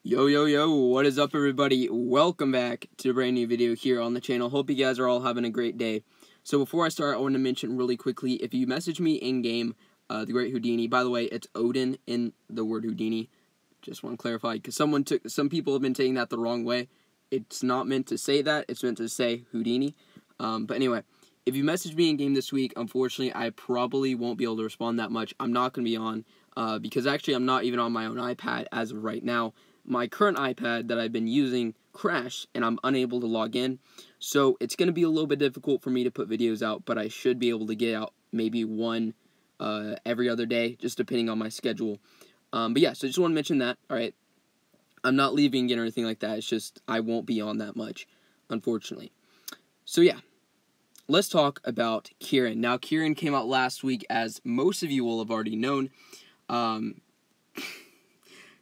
Yo, what is up, everybody? Welcome back to a brand new video here on the channel. Hope you guys are all having a great day. So before I start, I want to mention really quickly, if you message me in-game, the Great Houdini, by the way, it's Odin in the word Houdini. Just want to clarify, because some people have been taking that the wrong way. It's not meant to say that, it's meant to say Houdini. But anyway, if you message me in-game this week, unfortunately, I probably won't be able to respond that much. I'm not going to be on, because actually I'm not even on my own iPad as of right now. My current iPad that I've been using crashed, and I'm unable to log in. So it's going to be a little bit difficult for me to put videos out, but I should be able to get out maybe one every other day, just depending on my schedule. But yeah, so I just want to mention that, alright? I'm not leaving again or anything like that. It's just I won't be on that much, unfortunately. So yeah, let's talk about Kirin. Now, Kirin came out last week, as most of you will have already known.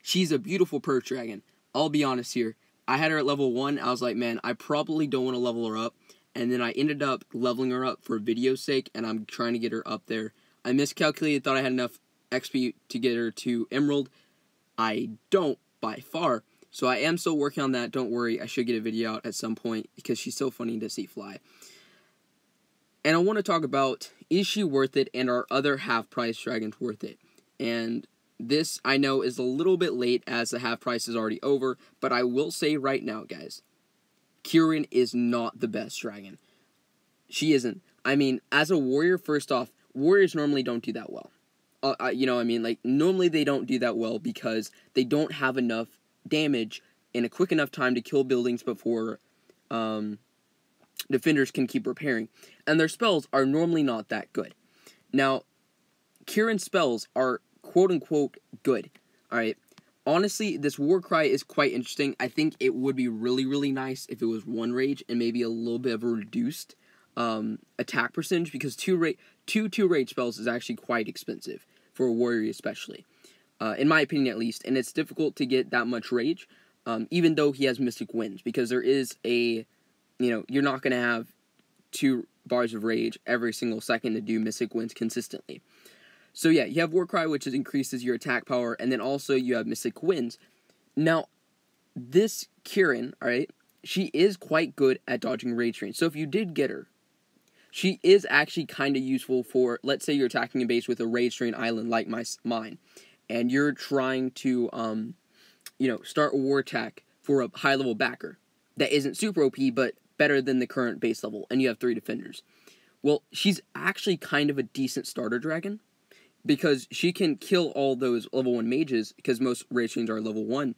She's a beautiful perch dragon. I'll be honest here. I had her at level 1. I was like, man, I probably don't want to level her up. And then I ended up leveling her up for video's sake, and I'm trying to get her up there. I miscalculated, thought I had enough XP to get her to Emerald. I don't, by far. So I am still working on that. Don't worry, I should get a video out at some point, because she's so funny to see fly. And I want to talk about, is she worth it, and are other half-price dragons worth it? And this, I know, is a little bit late, as the half price is already over, but I will say right now, guys, Kirin is not the best dragon. She isn't. I mean, as a warrior, first off, warriors normally don't do that well. You know what I mean? Like, normally they don't do that well because they don't have enough damage in a quick enough time to kill buildings before defenders can keep repairing. And their spells are normally not that good. Now, Kirin's spells are quote-unquote good, alright? Honestly, this war cry is quite interesting. I think it would be really, really nice if it was 1 rage and maybe a little bit of a reduced attack percentage, because two rage spells is actually quite expensive for a warrior especially, in my opinion at least, and it's difficult to get that much rage, even though he has Mystic Winds, because there is a, you're not going to have 2 bars of rage every single second to do Mystic Winds consistently. So yeah, you have Warcry, which increases your attack power, and then also you have Mystic Winds. Now, this Kirin, alright, she is quite good at dodging rage trains. So if you did get her, she is actually kind of useful for, let's say you're attacking a base with a rage train island like mine, and you're trying to, start a war attack for a high-level backer that isn't super OP, but better than the current base level, and you have 3 defenders. Well, she's actually kind of a decent starter dragon, because she can kill all those level 1 mages, because most rage trains are level 1,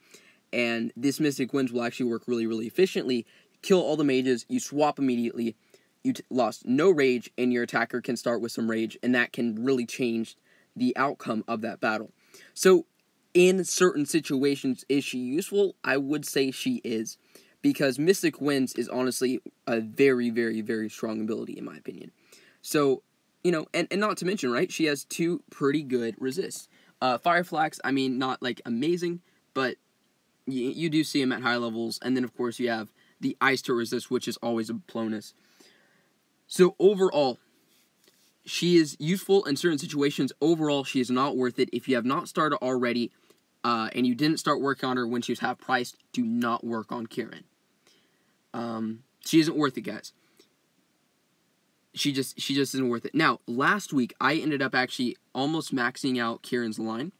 and this Mystic Winds will actually work really, really efficiently. Kill all the mages, you swap immediately, you lost no rage, and your attacker can start with some rage, and that can really change the outcome of that battle. So, in certain situations, is she useful? I would say she is, because Mystic Winds is honestly a very, very, very strong ability, in my opinion. So, and not to mention, right, she has 2 pretty good resists. Fire Flax, I mean, not, like, amazing, but you do see him at high levels. And then, of course, you have the Ice to resist, which is always a bonus. So, overall, she is useful in certain situations. Overall, she is not worth it. If you have not started already, and you didn't start working on her when she was half-priced, do not work on Kirin. She isn't worth it, guys. She just isn't worth it. Now, last week, I ended up actually almost maxing out Kirin's line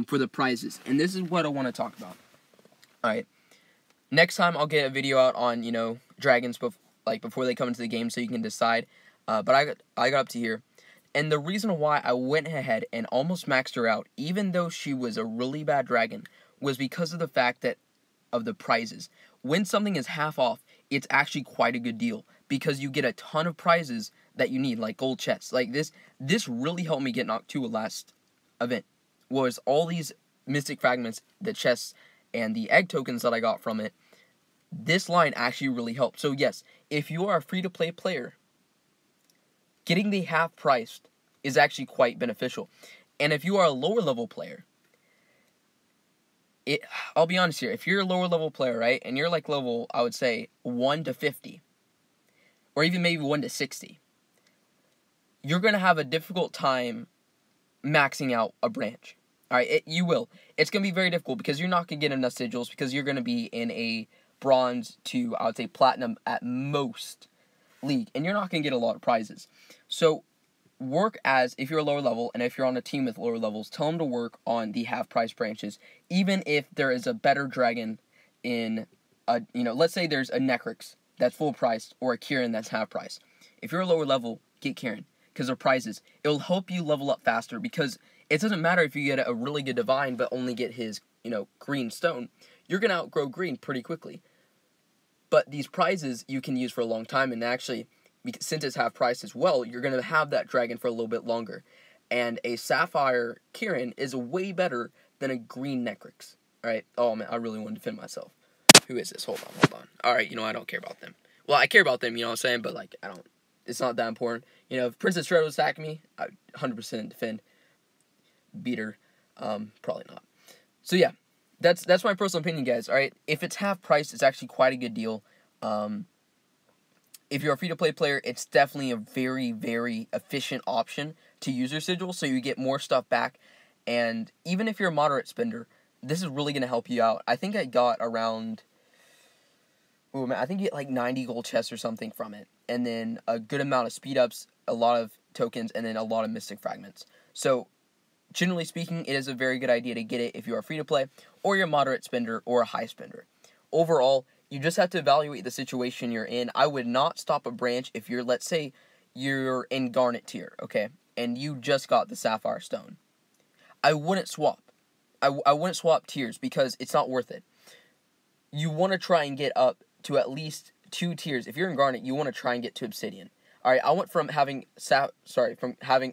for the prizes. And this is what I want to talk about. Alright. Next time, I'll get a video out on, dragons before they come into the game so you can decide. But I got up to here. And the reason why I went ahead and almost maxed her out, even though she was a really bad dragon, was because of the fact of the prizes. When something is half off, it's actually quite a good deal, because you get a ton of prizes that you need, like gold chests. Like this really helped me get Noctua last event, was all these mystic fragments, the chests, and the egg tokens that I got from it. This line actually really helped. So yes, if you are a free-to-play player, getting the half-priced is actually quite beneficial. And if you are a lower-level player, I'll be honest here, if you're a lower-level player, right, and you're like level, I would say, 1 to 50, or even maybe 1 to 60, you're going to have a difficult time maxing out a branch. Alright, you will. It's going to be very difficult because you're not going to get enough sigils because you're going to be in a bronze to, I would say, platinum at most league. And you're not going to get a lot of prizes. So, work as, if you're a lower level, and if you're on a team with lower levels, tell them to work on the half-price branches. Even if there is a better dragon in, let's say there's a Necrix that's full price, or a Kirin that's half price. If you're a lower level, get Kirin, because they're prizes. It'll help you level up faster, because it doesn't matter if you get a really good divine, but only get his, green stone. You're going to outgrow green pretty quickly. But these prizes you can use for a long time, and actually, since it's half price as well, you're going to have that dragon for a little bit longer. And a Sapphire Kirin is way better than a green Necrix. Alright? Oh, man, I really want to defend myself. Who is this? Hold on. Alright, I don't care about them. Well, I care about them, you know what I'm saying? But, it's not that important. If Princess Shredder was attacking me, I'd 100% defend. Beat her. Probably not. So, yeah. That's my personal opinion, guys. Alright? If it's half price, it's actually quite a good deal. If you're a free-to-play player, it's definitely a very, very efficient option to use your sigil, so you get more stuff back. And even if you're a moderate spender, this is really going to help you out. I think I got around... Ooh, man, I think you get 90 gold chests or something from it. And then a good amount of speed-ups, a lot of tokens, and then a lot of mystic fragments. So, generally speaking, it is a very good idea to get it if you are free-to-play, or you're a moderate spender, or a high spender. Overall, you just have to evaluate the situation you're in. I would not stop a branch if you're, let's say, you're in Garnet tier, okay? And you just got the Sapphire Stone. I wouldn't swap. I wouldn't swap tiers because it's not worth it. You want to try and get up to at least 2 tiers. If you're in Garnet, you want to try and get to Obsidian. Alright, I went from having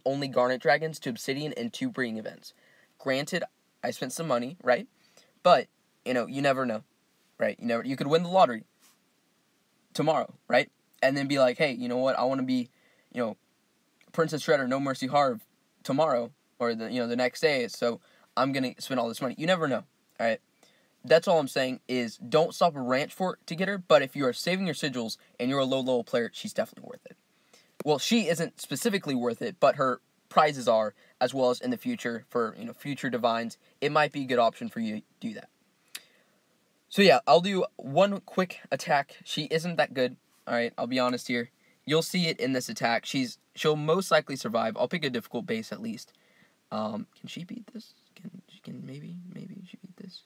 only Garnet dragons to Obsidian and 2 breeding events. Granted, I spent some money, right? But, you never know. Right? You could win the lottery tomorrow, right? And then be like, hey, you know what? I want to be, Princess Shredder, No Mercy Harv tomorrow, or the next day. So I'm gonna spend all this money. You never know. All right. That's all I'm saying is don't stop a ranch for it to get her. But if you are saving your sigils and you're a low level player, she's definitely worth it. Well, she isn't specifically worth it, but her prizes are, as well as in the future for future divines. It might be a good option for you to do that. So yeah, I'll do one quick attack. She isn't that good. Alright, I'll be honest here. You'll see it in this attack. She'll most likely survive. I'll pick a difficult base at least. Can she beat this? Maybe she beat this.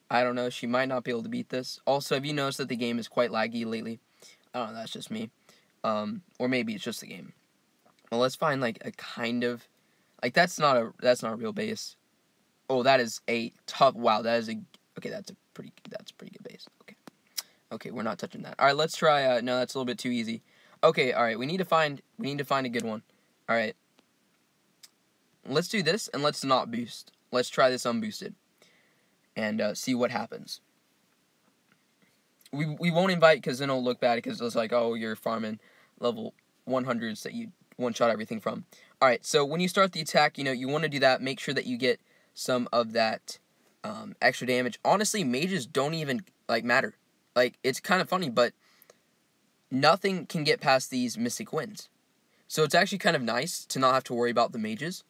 I don't know. She might not be able to beat this. Also, have you noticed that the game is quite laggy lately? I don't know. That's just me. Or maybe it's just the game. Well, let's find a kind of that's not a real base. Oh, that is a tough. Wow, that is a. Okay, that's a pretty good base. Okay, we're not touching that. All right, let's try. No, that's a little bit too easy. Okay, all right, we need to find a good one. All right, let's do this and let's not boost. Let's try this unboosted and see what happens. We won't invite because then it'll look bad because it's like, oh, you're farming level 100s that you one-shot everything from. All right, so when you start the attack, you want to do that. Make sure that you get some of that extra damage. Honestly, mages don't even matter. It's kind of funny, but nothing can get past these mystic winds. So it's actually kind of nice to not have to worry about the mages.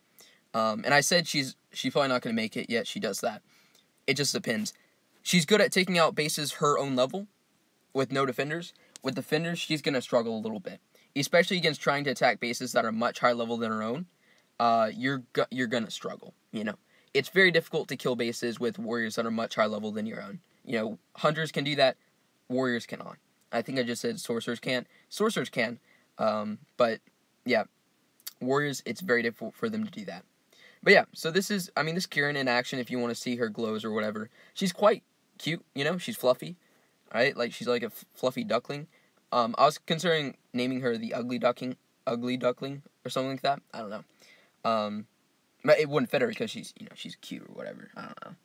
And I said she's probably not going to make it, yet she does that. It just depends. She's good at taking out bases her own level with no defenders. With defenders, she's going to struggle a little bit, especially against trying to attack bases that are much higher level than her own. You're going to struggle, It's very difficult to kill bases with warriors that are much higher level than your own. Hunters can do that, warriors cannot. I think I just said sorcerers can't. Sorcerers can, but yeah, warriors, it's very difficult for them to do that. But yeah, so this Kirin in action if you want to see her glows or whatever. She's quite cute, she's fluffy, right? She's like a fluffy duckling. I was considering naming her the ugly duckling, or something like that. I don't know. But it wouldn't fit her because she's cute or whatever. I don't know.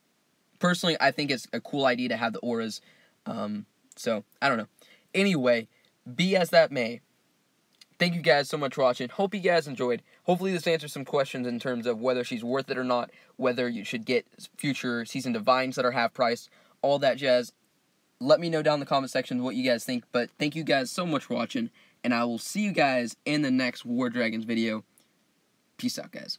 Personally, I think it's a cool idea to have the auras. So, I don't know. Anyway, be as that may. Thank you guys so much for watching. Hope you guys enjoyed. Hopefully this answers some questions in terms of whether she's worth it or not, whether you should get future season divines that are half price, all that jazz. Let me know down in the comment section what you guys think. But thank you guys so much for watching, and I will see you guys in the next War Dragons video. Peace out, guys.